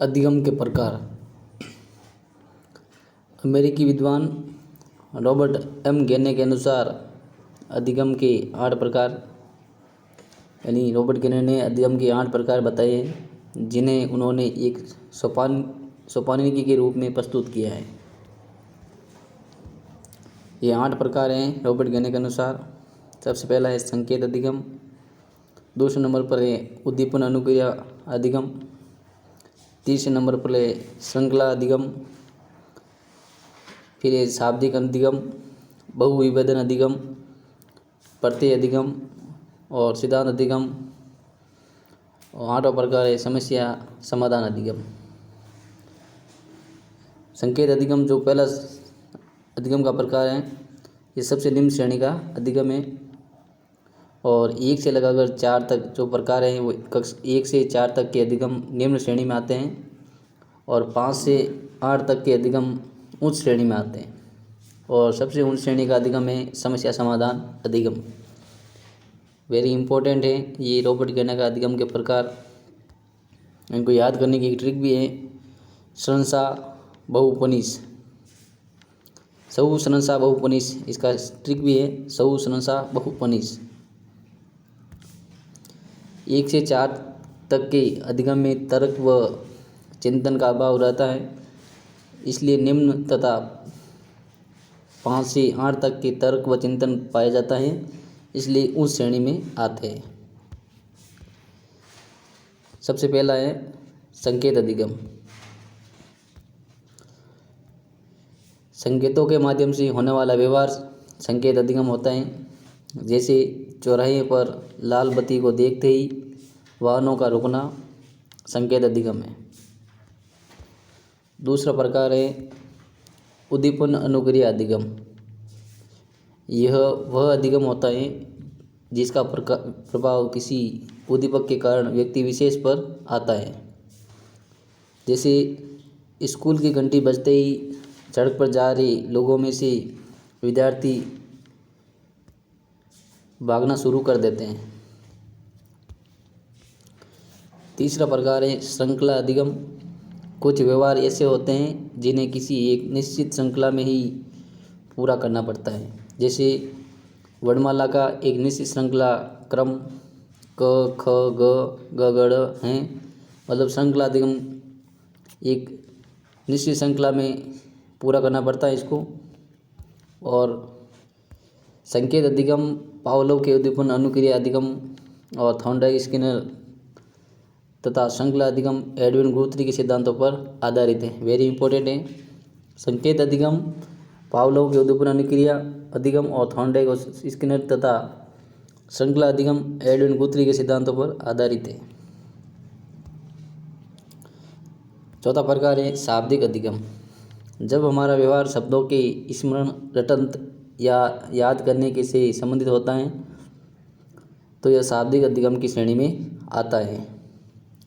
अधिगम के प्रकार। अमेरिकी विद्वान रॉबर्ट एम गेने के अनुसार अधिगम के 8 प्रकार, यानी रॉबर्ट गेने ने अधिगम के 8 प्रकार बताए हैं, जिन्हें उन्होंने एक सोपानिकी के रूप में प्रस्तुत किया है। ये 8 प्रकार हैं रॉबर्ट गेने के अनुसार। सबसे पहला है संकेत अधिगम, दूसरे नंबर पर है उद्दीपन अनुक्रिया अधिगम, तीसरे नंबर पर है श्रृंखला अधिगम, फिर है शाब्दिक अधिगम, बहुविभेदन अधिगम, प्रत्यय अधिगम और सिद्धांत अधिगम, और 8वां प्रकार है समस्या समाधान अधिगम। संकेत अधिगम जो पहला अधिगम का प्रकार है, ये सबसे निम्न श्रेणी का अधिगम है और 1 से लगाकर 4 तक जो प्रकार हैं वो कक्ष 1 से 4 तक के अधिगम निम्न श्रेणी में आते हैं और 5 से 8 तक के अधिगम उच्च श्रेणी में आते हैं। और सबसे उच्च श्रेणी का अधिगम है समस्या समाधान अधिगम। वेरी इंपॉर्टेंट है ये रॉबर्ट गेने का अधिगम के प्रकार। इनको याद करने की एक ट्रिक भी है, संसा बहुपनिश, सऊ संसा बहुपनिश, इसका ट्रिक भी है सऊ संसा बहुपनिश। 1 से 4 तक के अधिगम में तर्क व चिंतन का अभाव रहता है, इसलिए निम्न तथा 5 से 8 तक के तर्क व चिंतन पाया जाता है, इसलिए उस श्रेणी में आते हैं। सबसे पहला है संकेत अधिगम। संकेतों के माध्यम से होने वाला व्यवहार संकेत अधिगम होता है। जैसे चौराहे पर लाल बत्ती को देखते ही वाहनों का रुकना संकेत अधिगम है। दूसरा प्रकार है उद्दीपन अनुक्रिया अधिगम। यह वह अधिगम होता है जिसका प्रभाव किसी उद्दीपक के कारण व्यक्ति विशेष पर आता है। जैसे स्कूल की घंटी बजते ही सड़क पर जा रहे लोगों में से विद्यार्थी भागना शुरू कर देते हैं। तीसरा प्रकार है श्रृंखला अधिगम। कुछ व्यवहार ऐसे होते हैं जिन्हें किसी एक निश्चित श्रृंखला में ही पूरा करना पड़ता है। जैसे वर्णमाला का एक निश्चित श्रृंखला क्रम क ख ग ग ग ड़ हैं, मतलब श्रृंखला अधिगम एक निश्चित श्रृंखला में पूरा करना पड़ता है इसको। और संकेत अधिगम पावलोव के उद्दीपन अनुक्रिया अधिगम और थॉर्नडाइक स्किनर तथा श्रृंखला अधिगम एडविन गुथ्री के सिद्धांतों पर आधारित है। वेरी इंपॉर्टेंट है। संकेत अधिगम पावलोव के उद्दीपन अनुक्रिया अधिगम और थॉर्नडाइक स्किनर तथा श्रृंखला अधिगम एडविन गुथ्री के सिद्धांतों पर आधारित है। चौथा प्रकार है शाब्दिक अधिगम। जब हमारा व्यवहार शब्दों के स्मरण रटंत या याद करने के से संबंधित होता है तो यह शाब्दिक अधिगम की श्रेणी में आता है।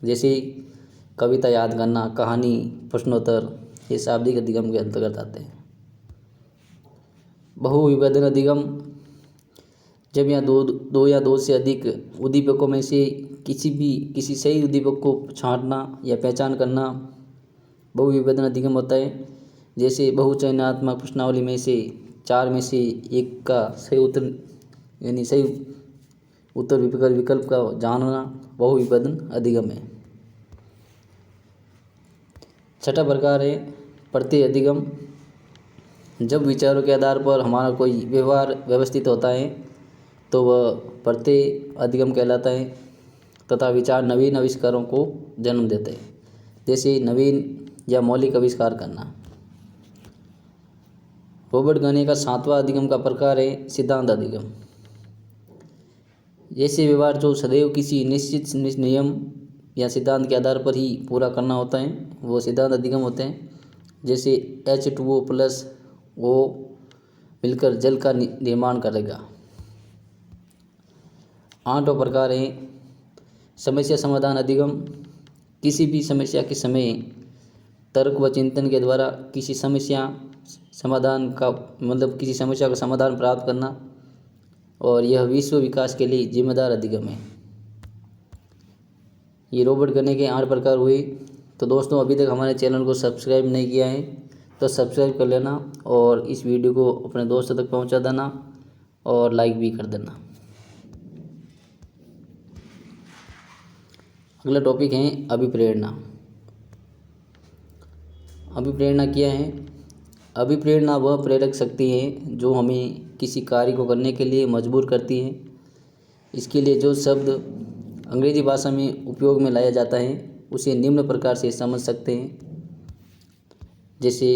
जैसे कविता याद करना, कहानी, प्रश्नोत्तर, ये शाब्दिक अधिगम के अंतर्गत आते हैं। बहुविभेदन अधिगम। जब यहाँ दो या दो से अधिक उद्दीपकों में से किसी सही उद्दीपक को छांटना या पहचान करना बहुविभेदन अधिगम होता है। जैसे बहुचयनात्मक प्रश्नावली में से 4 में से 1 का सही उत्तर, यानी सही उत्तर विकल्प का जानना बहुविभेदन अधिगम है। छठा प्रकार है प्रत्यय अधिगम। जब विचारों के आधार पर हमारा कोई व्यवहार व्यवस्थित होता है तो वह प्रत्यय अधिगम कहलाता है तथा विचार नवीन आविष्कारों को जन्म देते हैं। जैसे नवीन या मौलिक आविष्कार करना। रॉबर्ट गेने का 7वां अधिगम का प्रकार है सिद्धांत अधिगम। जैसे व्यवहार जो सदैव किसी निश्चित नियम या सिद्धांत के आधार पर ही पूरा करना होता है वो सिद्धांत अधिगम होते हैं। जैसे H2O प्लस O मिलकर जल का निर्माण करेगा। 8वां प्रकार है समस्या समाधान अधिगम। किसी भी समस्या के समय तर्क व चिंतन के द्वारा किसी समस्या का समाधान प्राप्त करना, और यह विश्व विकास के लिए जिम्मेदार अधिगम है। ये रॉबर्ट गेने के 8 प्रकार हुए। तो दोस्तों अभी तक हमारे चैनल को सब्सक्राइब नहीं किया है तो सब्सक्राइब कर लेना और इस वीडियो को अपने दोस्तों तक पहुंचा देना और लाइक भी कर देना। अगला टॉपिक है अभिप्रेरणा। अभिप्रेरणा क्या है? अभिप्रेरणा वह प्रेरक शक्ति है जो हमें किसी कार्य को करने के लिए मजबूर करती है। इसके लिए जो शब्द अंग्रेजी भाषा में उपयोग में लाया जाता है उसे निम्न प्रकार से समझ सकते हैं, जैसे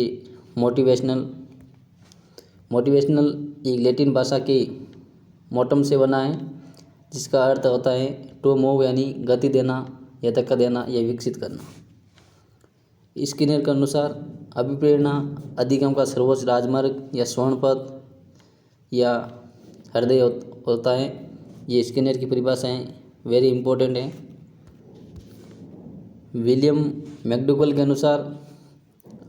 मोटिवेशनल। मोटिवेशनल एक लैटिन भाषा के मोटम से बना है, जिसका अर्थ होता है टू मूव, यानी गति देना या धक्का देना या विकसित करना। स्किनर के अनुसार अभिप्रेरणा अधिगम का सर्वोच्च राजमार्ग या स्वर्ण पथ या हृदय होता है। ये स्किनर की परिभाषाएं वेरी इंपॉर्टेंट है। विलियम मैकडूगल के अनुसार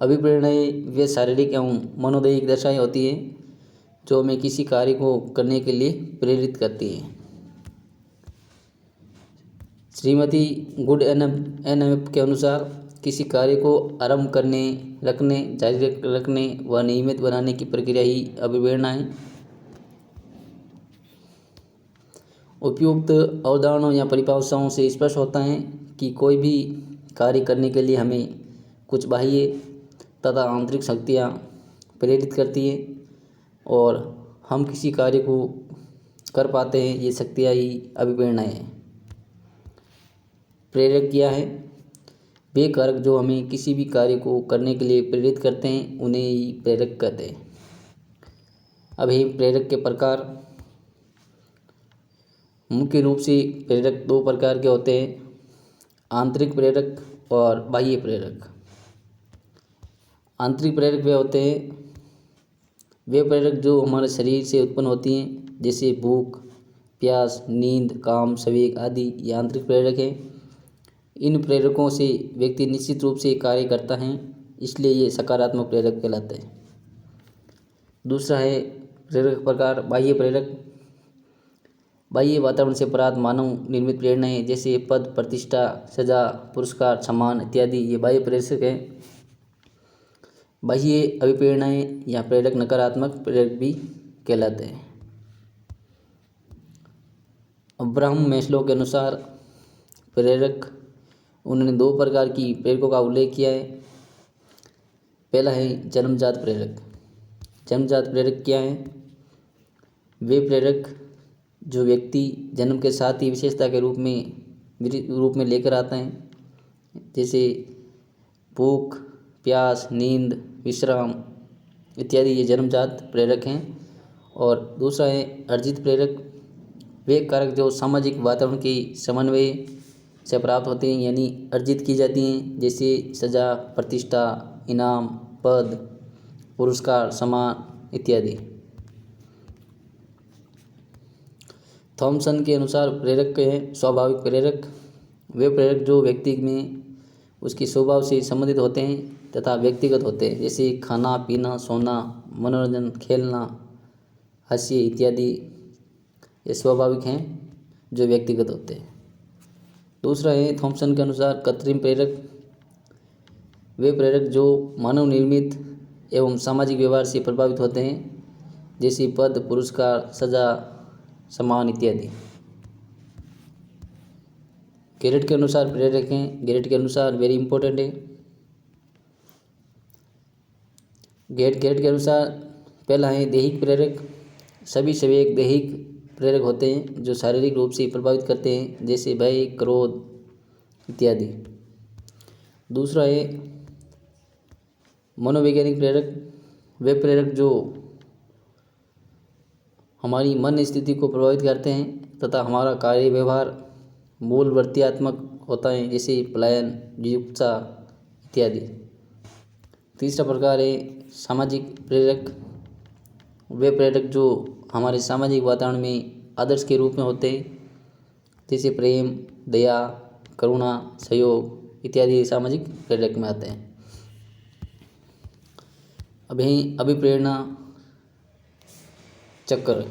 अभिप्रेरणाएं वे शारीरिक एवं मनोदैहिक दशाएं होती हैं जो हमें किसी कार्य को करने के लिए प्रेरित करती हैं। श्रीमती गुड एन के अनुसार किसी कार्य को आरंभ करने, रखने, जारी रखने व नियमित बनाने की प्रक्रिया ही अभिप्रेरणा है। उपयुक्त अवधारणाओं या परिभाषाओं से स्पष्ट होता है कि कोई भी कार्य करने के लिए हमें कुछ बाह्य तथा आंतरिक शक्तियाँ प्रेरित करती हैं और हम किसी कार्य को कर पाते हैं। ये शक्तियाँ ही अभिप्रेरणाएं हैं। प्रेरक क्या है? वे कारक जो हमें किसी भी कार्य को करने के लिए प्रेरित करते हैं उन्हें ही प्रेरक कहते हैं। अब है प्रेरक के प्रकार। मुख्य रूप से प्रेरक दो प्रकार के होते हैं, आंतरिक प्रेरक और बाह्य प्रेरक। आंतरिक प्रेरक वे होते हैं वे प्रेरक जो हमारे शरीर से उत्पन्न होती हैं, जैसे भूख, प्यास, नींद, काम, संवेग आदि। ये आंतरिक प्रेरक हैं। इन प्रेरकों से व्यक्ति निश्चित रूप से कार्य करता है, इसलिए ये सकारात्मक प्रेरक कहलाते हैं। दूसरा है प्रेरक प्रकार बाह्य प्रेरक। बाह्य वातावरण से प्राप्त मानव निर्मित प्रेरणाएं जैसे पद, प्रतिष्ठा, सजा, पुरस्कार, सम्मान इत्यादि ये बाह्य प्रेरक हैं। बाह्य अभिप्रेरणाएं या प्रेरक नकारात्मक प्रेरक भी कहलाते हैं। अब्राहम मैस्लो के अनुसार प्रेरक, उन्होंने दो प्रकार की प्रेरकों का उल्लेख किया है। पहला है जन्मजात प्रेरक। जन्मजात प्रेरक क्या है? वे प्रेरक जो व्यक्ति जन्म के साथ ही विशेषता के रूप में लेकर आता है, जैसे भूख, प्यास, नींद, विश्राम इत्यादि। ये जन्मजात प्रेरक हैं। और दूसरा है अर्जित प्रेरक। वे कारक जो सामाजिक वातावरण के समन्वय से प्राप्त होते हैं, यानी अर्जित की जाती हैं, जैसे सजा, प्रतिष्ठा, इनाम, पद, पुरस्कार, सम्मान इत्यादि। थॉमसन के अनुसार प्रेरक के हैं स्वाभाविक प्रेरक। वे प्रेरक जो व्यक्ति में उसके स्वभाव से संबंधित होते हैं तथा व्यक्तिगत होते हैं, जैसे खाना, पीना, सोना, मनोरंजन, खेलना, हास्य इत्यादि। ये स्वाभाविक हैं जो व्यक्तिगत होते हैं। दूसरा है थॉमसन के अनुसार कृत्रिम प्रेरक। वे प्रेरक जो मानव निर्मित एवं सामाजिक व्यवहार से प्रभावित होते हैं, जैसे पद, पुरस्कार, सजा, सम्मान इत्यादि। गेरेट के अनुसार प्रेरक हैं। गेरेट के अनुसार वेरी इंपॉर्टेंट है। गेरेट के अनुसार पहला है दैहिक प्रेरक। सभी संवेग दैहिक प्रेरक होते हैं जो शारीरिक रूप से प्रभावित करते हैं, जैसे भय, क्रोध इत्यादि। दूसरा है मनोवैज्ञानिक प्रेरक। वे प्रेरक जो हमारी मन स्थिति को प्रभावित करते हैं तथा हमारा कार्य व्यवहार मूल वर्त्यात्मक होता है, जैसे पलायन, जुगुप्सा इत्यादि। तीसरा प्रकार है सामाजिक प्रेरक। वे प्रेरक जो हमारे सामाजिक वातावरण में आदर्श के रूप में होते हैं, जैसे प्रेम, दया, करुणा, सहयोग इत्यादि सामाजिक प्रेरक में आते हैं। अभिप्रेरणा चक्र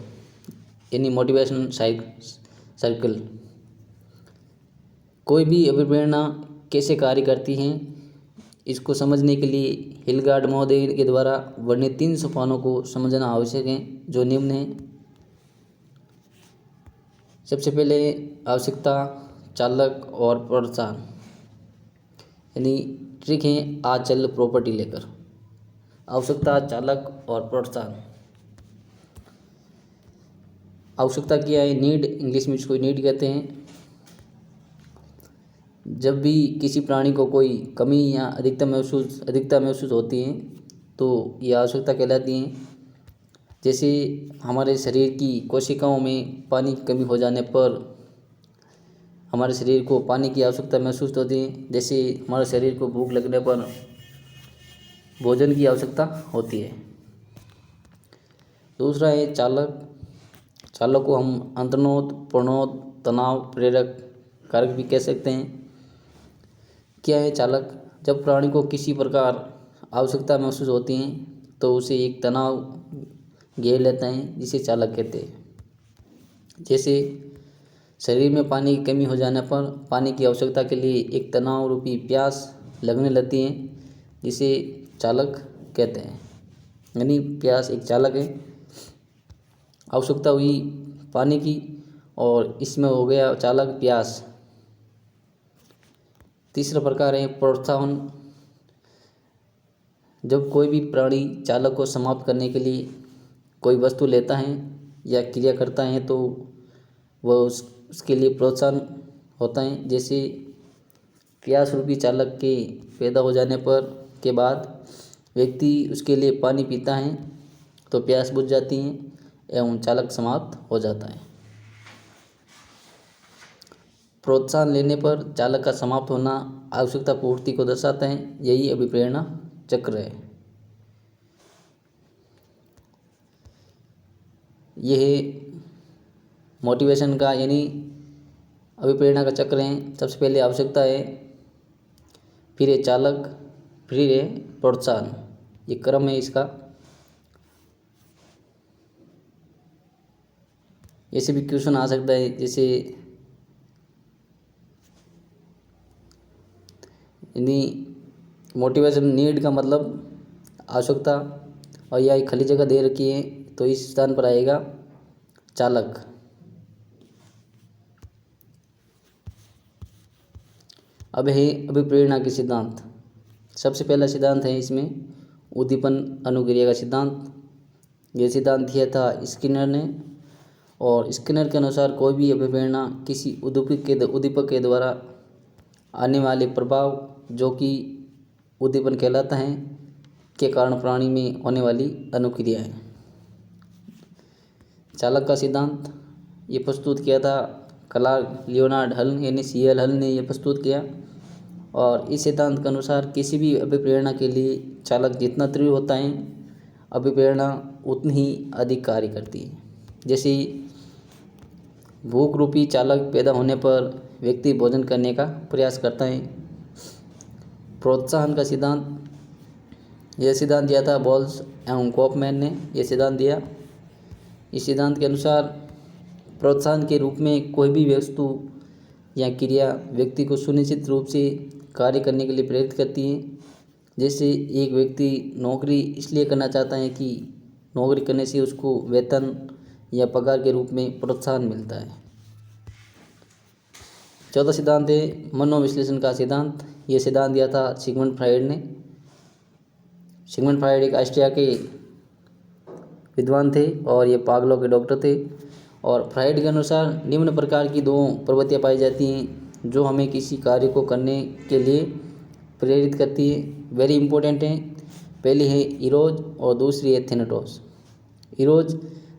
यानी मोटिवेशन साइकिल। कोई भी अभिप्रेरणा कैसे कार्य करती हैं, इसको समझने के लिए हिलगार्ड महोदय के द्वारा वर्णित 3 सोपानों को समझना आवश्यक है, जो निम्न है। सबसे पहले आवश्यकता, चालक और प्रोत्साहन, यानी ट्रिक है आचल प्रॉपर्टी लेकर। आवश्यकता, चालक और प्रोत्साहन। आवश्यकता क्या है? नीड, इंग्लिश में इसको नीड कहते हैं। जब भी किसी प्राणी को कोई कमी या अधिकता महसूस होती है तो ये आवश्यकता कहलाती हैं। जैसे हमारे शरीर की कोशिकाओं में पानी की कमी हो जाने पर हमारे शरीर को पानी की आवश्यकता महसूस होती है। जैसे हमारे शरीर को भूख लगने पर भोजन की आवश्यकता होती है। दूसरा है चालक। चालक को हम अंतर्नोद, प्रणोद, तनाव प्रेरक कारक भी कह सकते हैं। क्या है चालक? जब प्राणी को किसी प्रकार आवश्यकता महसूस होती है तो उसे एक तनाव घेर लेता है, जिसे चालक कहते हैं। जैसे शरीर में पानी की कमी हो जाने पर पानी की आवश्यकता के लिए एक तनाव रूपी प्यास लगने लगती है, जिसे चालक कहते हैं। यानी प्यास एक चालक है। आवश्यकता हुई पानी की और इसमें हो गया चालक प्यास। तीसरा प्रकार है प्रोत्साहन। जब कोई भी प्राणी चालक को समाप्त करने के लिए कोई वस्तु लेता है या क्रिया करता है तो वह उसके लिए प्रोत्साहन होता है। जैसे प्यास रूपी चालक के पैदा हो जाने पर के बाद व्यक्ति उसके लिए पानी पीता है तो प्यास बुझ जाती है एवं चालक समाप्त हो जाता है। प्रोत्साहन लेने पर चालक का समाप्त होना आवश्यकता पूर्ति को दर्शाता है। यही अभिप्रेरणा चक्र है। यह मोटिवेशन का यानी अभिप्रेरणा का चक्र है। सबसे पहले आवश्यकता है, फिर है चालक, फिर है प्रोत्साहन। ये क्रम है इसका। ऐसे भी क्वेश्चन आ सकता है, जैसे यानी मोटिवेशन नीड का मतलब आवश्यकता, और यह खाली जगह दे रखी है तो इस स्थान पर आएगा चालक। अब है अभिप्रेरणा के सिद्धांत। सबसे पहला सिद्धांत है इसमें उद्दीपन अनुक्रिया का सिद्धांत। यह सिद्धांत दिया था स्किनर ने, और स्किनर के अनुसार कोई भी अभिप्रेरणा किसी उद्दीपक के द्वारा आने वाले प्रभाव, जो कि उद्दीपन कहलाता है, के कारण प्राणी में होने वाली अनुक्रिया है। चालक का सिद्धांत ये प्रस्तुत किया था क्लार्क लियोनार्ड हल यानी CL हल ने यह प्रस्तुत किया, और इस सिद्धांत के अनुसार किसी भी अभिप्रेरणा के लिए चालक जितना तीव्र होता है, अभिप्रेरणा उतनी ही अधिक कार्य करती है। जैसे भूख रूपी चालक पैदा होने पर व्यक्ति भोजन करने का प्रयास करता है। प्रोत्साहन का सिद्धांत, यह सिद्धांत दिया था बॉल्स एवं कॉफमैन ने यह सिद्धांत दिया। इस सिद्धांत के अनुसार प्रोत्साहन के रूप में कोई भी वस्तु या क्रिया व्यक्ति को सुनिश्चित रूप से कार्य करने के लिए प्रेरित करती है। जैसे एक व्यक्ति नौकरी इसलिए करना चाहता है कि नौकरी करने से उसको वेतन या पगार के रूप में प्रोत्साहन मिलता है। चौथा सिद्धांत है मनोविश्लेषण का सिद्धांत। यह सिद्धांत दिया था सिगमंड फ्राइड ने। सिगमंड फ्राइड एक ऑस्ट्रिया के विद्वान थे और ये पागलों के डॉक्टर थे। और फ्राइड के अनुसार निम्न प्रकार की 2 प्रवृत्तियाँ पाई जाती हैं जो हमें किसी कार्य को करने के लिए प्रेरित करती है। वेरी इंपॉर्टेंट है। पहली है इरोज और दूसरी है थेनेटोस। इरोज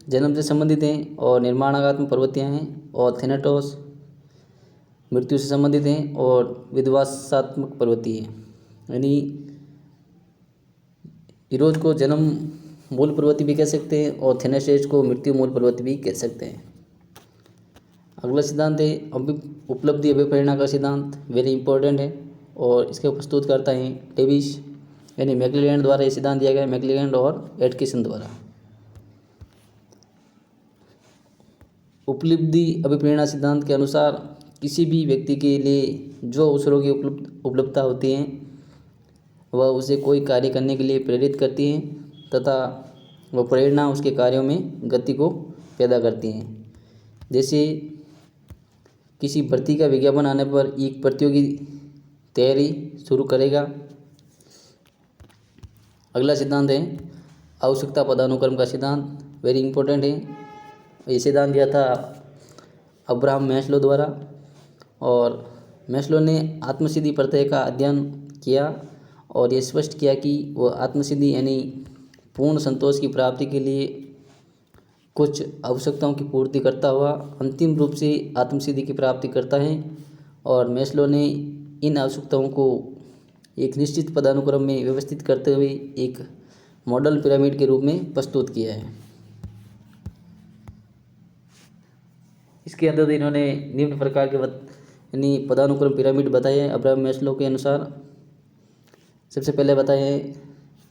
जन्म से संबंधित हैं और निर्माणात्मक प्रवृत्तियाँ हैं, और थेनेटोस मृत्यु से संबंधित हैं और विध्वंसात्मक प्रवृत्ति है। यानी इरोज को जन्म मूल प्रवृत्ति भी कह सकते हैं और थेनेटोस को मृत्यु मूल प्रवृत्ति भी कह सकते हैं। अगला सिद्धांत है उपलब्धि अभिप्रेरणा का सिद्धांत। वेरी इंपॉर्टेंट है और इसके प्रस्तुत करता है डेविस यानी मैक्लेलैंड द्वारा ये सिद्धांत दिया गया है, मैक्लेलैंड और एटकिंसन द्वारा। उपलब्धि अभिप्रेरणा सिद्धांत के अनुसार किसी भी व्यक्ति के लिए जो अवसरों की उपलब्धता होती है वह उसे कोई कार्य करने के लिए प्रेरित करती हैं तथा वह प्रेरणा उसके कार्यों में गति को पैदा करती हैं। जैसे किसी भर्ती का विज्ञापन आने पर एक प्रतियोगी तैयारी शुरू करेगा। अगला सिद्धांत है आवश्यकता पदानुक्रम का सिद्धांत, वेरी इंपॉर्टेंट है। ये सिद्धांत दिया था अब्राहम मैस्लो द्वारा और मैस्लो ने आत्मसिद्धि प्रत्यय का अध्ययन किया और ये स्पष्ट किया कि वह आत्मसिद्धि यानी पूर्ण संतोष की प्राप्ति के लिए कुछ आवश्यकताओं की पूर्ति करता हुआ अंतिम रूप से आत्मसिद्धि की प्राप्ति करता है। और मैस्लो ने इन आवश्यकताओं को एक निश्चित पदानुक्रम में व्यवस्थित करते हुए एक मॉडल पिरामिड के रूप में प्रस्तुत किया है। इसके अंदर इन्होंने निम्न प्रकार के यानी पदानुक्रम पिरामिड बताए हैं अब्राहम मैस्लो के अनुसार। सबसे पहले बताए हैं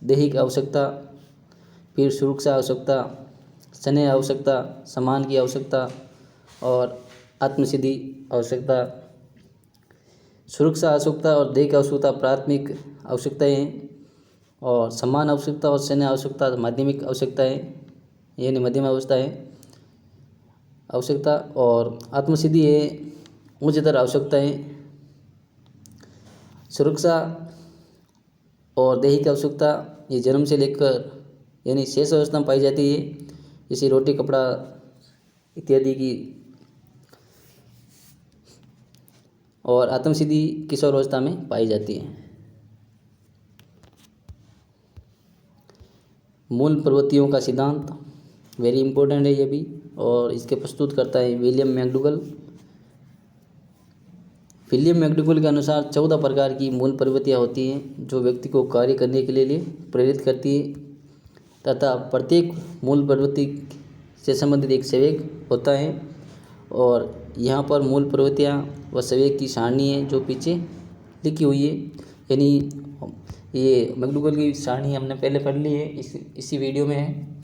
दैहिक आवश्यकता, फिर सुरक्षा आवश्यकता, स्नेह आवश्यकता, सम्मान की आवश्यकता और आत्मसिद्धि आवश्यकता। सुरक्षा आवश्यकता और दैहिक आवश्यकता प्राथमिक आवश्यकताएं हैं और सम्मान आवश्यकता और स्नेह आवश्यकता माध्यमिक आवश्यकताएं यानी मध्यम अवस्था है आवश्यकता। और आत्मसिद्धि है उच्चतर आवश्यकताएं। सुरक्षा और दैहिक आवश्यकता ये जन्म से लेकर यानी शेष अवस्था में पाई जाती है, जैसे रोटी कपड़ा इत्यादि की। और आत्मसिद्धि किशोर अवस्था में पाई जाती है। मूल प्रवृत्तियों का सिद्धांत, वेरी इंपॉर्टेंट है ये भी, और इसके प्रस्तुत करता है विलियम मैकडूगल। विलियम मैकडूगल के अनुसार 14 प्रकार की मूल प्रवृत्तियाँ होती हैं जो व्यक्ति को कार्य करने के लिए प्रेरित करती है तथा प्रत्येक मूल प्रवृत्ति से संबंधित एक संवेग होता है। और यहाँ पर मूल प्रवृत्तियाँ व संवेग की सारणी है जो पीछे लिखी हुई है। यानी ये मैकडूगल की सारणी हमने पहले पढ़ ली है, इसी वीडियो में है।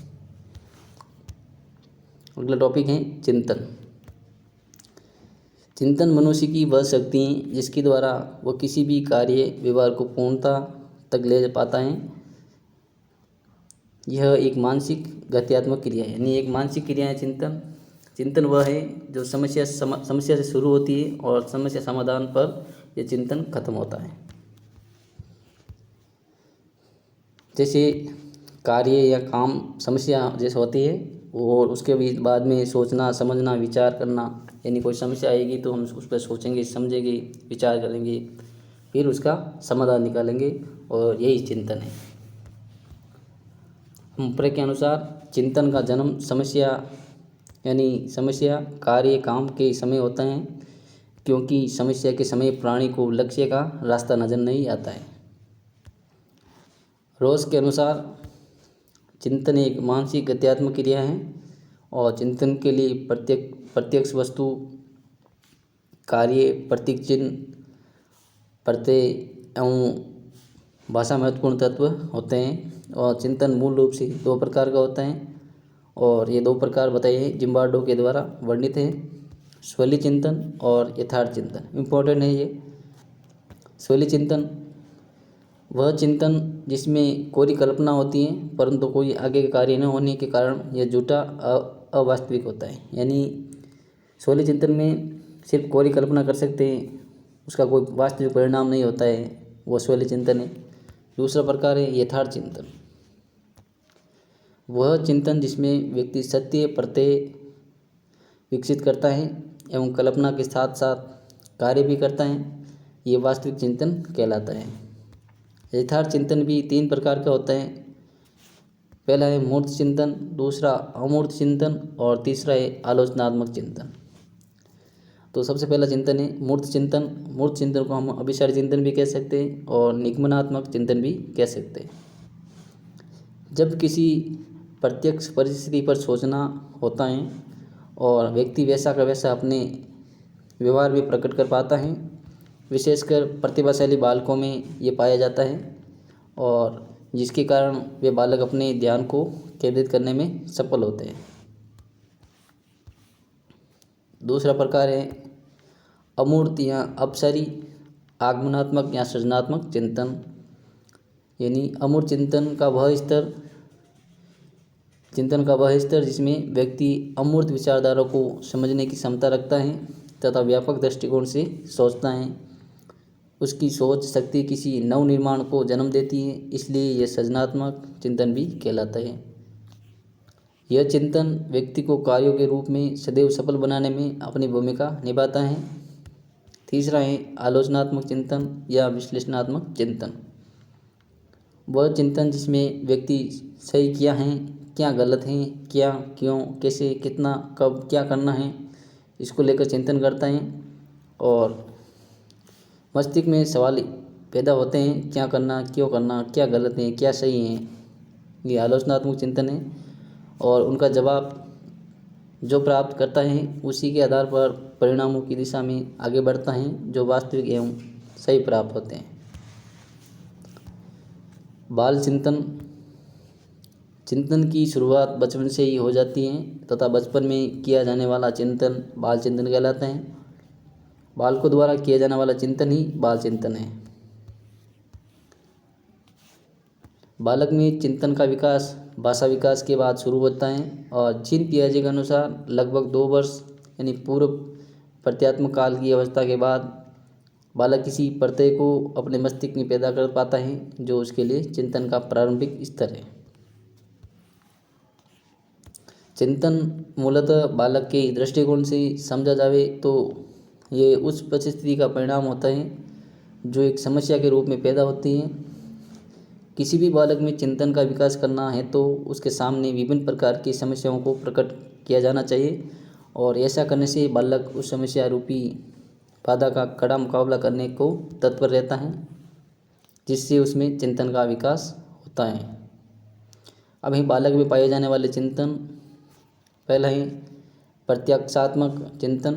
अगला टॉपिक है चिंतन। चिंतन मनुष्य की वह शक्ति है जिसके द्वारा वह किसी भी कार्य व्यवहार को पूर्णता तक ले पाता है। यह एक मानसिक गत्यात्मक क्रिया है, यानी एक मानसिक क्रिया है चिंतन। चिंतन वह है जो समस्या से शुरू होती है और समस्या समाधान पर यह चिंतन खत्म होता है। जैसे कार्य या काम समस्या जैसे होती है और उसके भी बाद में सोचना समझना विचार करना, यानी कोई समस्या आएगी तो हम उस पर सोचेंगे समझेंगे विचार करेंगे फिर उसका समाधान निकालेंगे और यही चिंतन है। हम्प्रे के अनुसार चिंतन का जन्म समस्या कार्य काम के समय होता है क्योंकि समस्या के समय प्राणी को लक्ष्य का रास्ता नजर नहीं आता है। रोज के अनुसार चिंतन एक मानसिक गत्यात्मक क्रिया है और चिंतन के लिए प्रत्यक्ष वस्तु कार्य प्रतीक चिन्ह प्रत्यय एवं भाषा महत्वपूर्ण तत्व होते हैं। और चिंतन मूल रूप से 2 प्रकार का होता है और ये 2 प्रकार बताए हैं जिम्बार्डो के द्वारा वर्णित है, स्वैली चिंतन और यथार्थ चिंतन। इम्पोर्टेंट है ये। स्वैली चिंतन वह चिंतन जिसमें कोई कल्पना होती है परंतु कोई आगे का कार्य न होने के कारण यह झूठा अवास्तविक होता है। यानी स्वैली चिंतन में सिर्फ कोई कल्पना कर सकते हैं, उसका कोई वास्तविक परिणाम नहीं होता है, वो स्वैली चिंतन है। दूसरा प्रकार है यथार्थ चिंतन। वह चिंतन जिसमें व्यक्ति सत्य प्रत्यय विकसित करता है एवं कल्पना के साथ साथ कार्य भी करता है, ये वास्तविक चिंतन कहलाता है। यथार्थ चिंतन भी 3 प्रकार का होता है। पहला है मूर्त चिंतन, दूसरा अमूर्त चिंतन और तीसरा है आलोचनात्मक चिंतन। तो सबसे पहला चिंतन है मूर्त चिंतन। मूर्त चिंतन को हम अभिसारी चिंतन भी कह सकते हैं और निगमनात्मक चिंतन भी कह सकते हैं। जब किसी प्रत्यक्ष परिस्थिति पर सोचना होता है और व्यक्ति वैसा का वैसा अपने व्यवहार भी प्रकट कर पाता है, विशेषकर प्रतिभाशाली बालकों में ये पाया जाता है और जिसके कारण वे बालक अपने ध्यान को केंद्रित करने में सफल होते हैं। दूसरा प्रकार है अमूर्त या अपसरी आगमनात्मक या सृजनात्मक चिंतन, यानी अमूर्त चिंतन का वह स्तर जिसमें व्यक्ति अमूर्त विचारधारा को समझने की क्षमता रखता है तथा व्यापक दृष्टिकोण से सोचता है। उसकी सोच शक्ति किसी नव निर्माण को जन्म देती है, इसलिए यह सृजनात्मक चिंतन भी कहलाता है। यह चिंतन व्यक्ति को कार्यों के रूप में सदैव सफल बनाने में अपनी भूमिका निभाता है। तीसरा है आलोचनात्मक चिंतन या विश्लेषणात्मक चिंतन। वह चिंतन जिसमें व्यक्ति सही क्या है, क्या गलत है, क्या, क्यों, कैसे, कितना, कब, क्या करना है, इसको लेकर चिंतन करता है और मस्तिष्क में सवाल पैदा होते हैं, क्या करना, क्यों करना, क्या गलत है, क्या सही है। ये आलोचनात्मक चिंतन है और उनका जवाब जो प्राप्त करता है उसी के आधार पर परिणामों की दिशा में आगे बढ़ता है जो वास्तविक एवं सही प्राप्त होते हैं। बाल चिंतन की शुरुआत बचपन से ही हो जाती है तथा बचपन में किया जाने वाला चिंतन बाल चिंतन कहलाता है। बालकों द्वारा किया जाने वाला चिंतन ही बाल चिंतन है। बालक में चिंतन का विकास भाषा विकास के बाद शुरू होता है और जीन पियाजे के अनुसार लगभग 2 वर्ष यानी पूर्व प्रत्यात्मक काल की अवस्था के बाद बालक किसी प्रत्यय को अपने मस्तिष्क में पैदा कर पाता है जो उसके लिए चिंतन का प्रारंभिक स्तर है। चिंतन मूलतः बालक के दृष्टिकोण से समझा जावे तो ये उस परिस्थिति का परिणाम होता है जो एक समस्या के रूप में पैदा होती है। किसी भी बालक में चिंतन का विकास करना है तो उसके सामने विभिन्न प्रकार की समस्याओं को प्रकट किया जाना चाहिए और ऐसा करने से बालक उस समस्या रूपी बाधा का कड़ा मुकाबला करने को तत्पर रहता है, जिससे उसमें चिंतन का विकास होता है। अब ही बालक में पाए जाने वाले चिंतन, पहला है प्रत्यक्षात्मक चिंतन।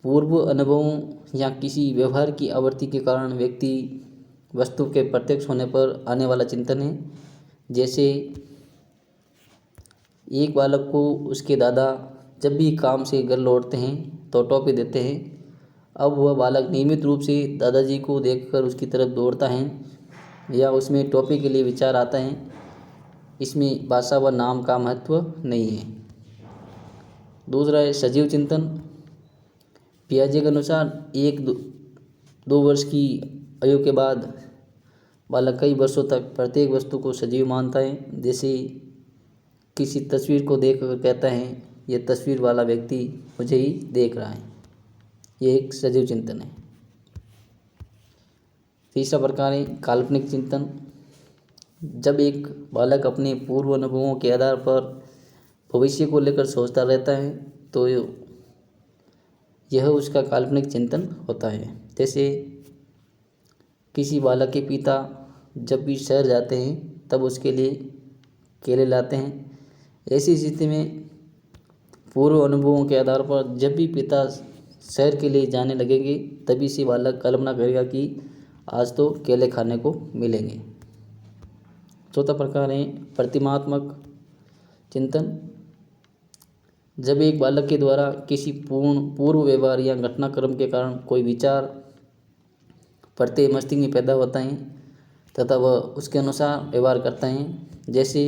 पूर्व अनुभवों या किसी व्यवहार की आवृत्ति के कारण व्यक्ति वस्तु के प्रत्यक्ष होने पर आने वाला चिंतन है। जैसे एक बालक को उसके दादा जब भी काम से घर लौटते हैं तो टॉफी देते हैं। अब वह बालक नियमित रूप से दादाजी को देखकर उसकी तरफ दौड़ता है या उसमें टॉफी के लिए विचार आता है। इसमें भाषा व नाम का महत्व नहीं है। दूसरा है सजीव चिंतन। पियाजे के अनुसार 1-2 वर्ष की आयु के बाद बालक कई वर्षों तक प्रत्येक वस्तु को सजीव मानता है। जैसे किसी तस्वीर को देखकर कहता है यह तस्वीर वाला व्यक्ति मुझे ही देख रहा है। ये एक सजीव चिंतन है। तीसरा प्रकार है काल्पनिक चिंतन। जब एक बालक अपने पूर्व अनुभवों के आधार पर भविष्य को लेकर सोचता रहता है तो यह उसका काल्पनिक चिंतन होता है। जैसे किसी बालक के पिता जब भी शहर जाते हैं तब उसके लिए केले लाते हैं। ऐसी स्थिति में पूर्व अनुभवों के आधार पर जब भी पिता शहर के लिए जाने लगेंगे तभी से बालक कल्पना करेगा कि आज तो केले खाने को मिलेंगे। चौथा प्रकार है प्रतिमात्मक चिंतन। जब एक बालक के द्वारा किसी पूर्व व्यवहार या घटनाक्रम के कारण कोई विचार प्रत्यय मस्तिष्क में पैदा होता है तथा वह उसके अनुसार व्यवहार करता है। जैसे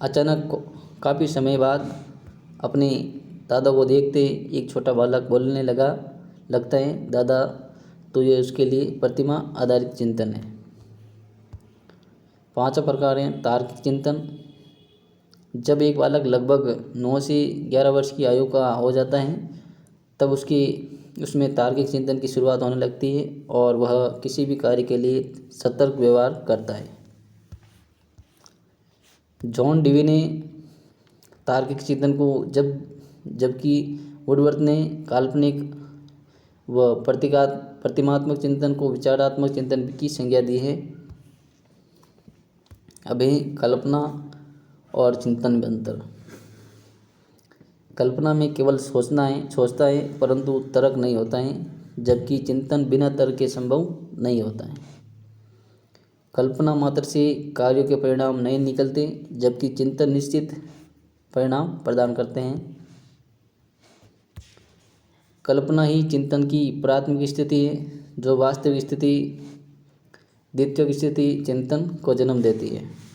अचानक काफ़ी समय बाद अपने दादा को देखते एक छोटा बालक बोलने लगता है दादा, तो यह उसके लिए प्रतिमा आधारित चिंतन है। पांचवा प्रकार है तार्किक चिंतन। जब एक बालक लगभग 9 से 11 वर्ष की आयु का हो जाता है तब उसमें तार्किक चिंतन की शुरुआत होने लगती है और वह किसी भी कार्य के लिए सतर्क व्यवहार करता है। जॉन डीवी ने तार्किक चिंतन को जबकि वुडवर्थ ने काल्पनिक व प्रतिमात्मक चिंतन को विचारात्मक चिंतन की संज्ञा दी है। अभी कल्पना और चिंतन में अंतर। कल्पना में केवल सोचता है परंतु तर्क नहीं होता है, जबकि चिंतन बिना तर्क के संभव नहीं होता है। कल्पना मात्र से कार्यों के परिणाम नहीं निकलते, जबकि चिंतन निश्चित परिणाम प्रदान करते हैं। कल्पना ही चिंतन की प्राथमिक स्थिति है, जो वास्तविक स्थिति द्वितीयक स्थिति चिंतन को जन्म देती है।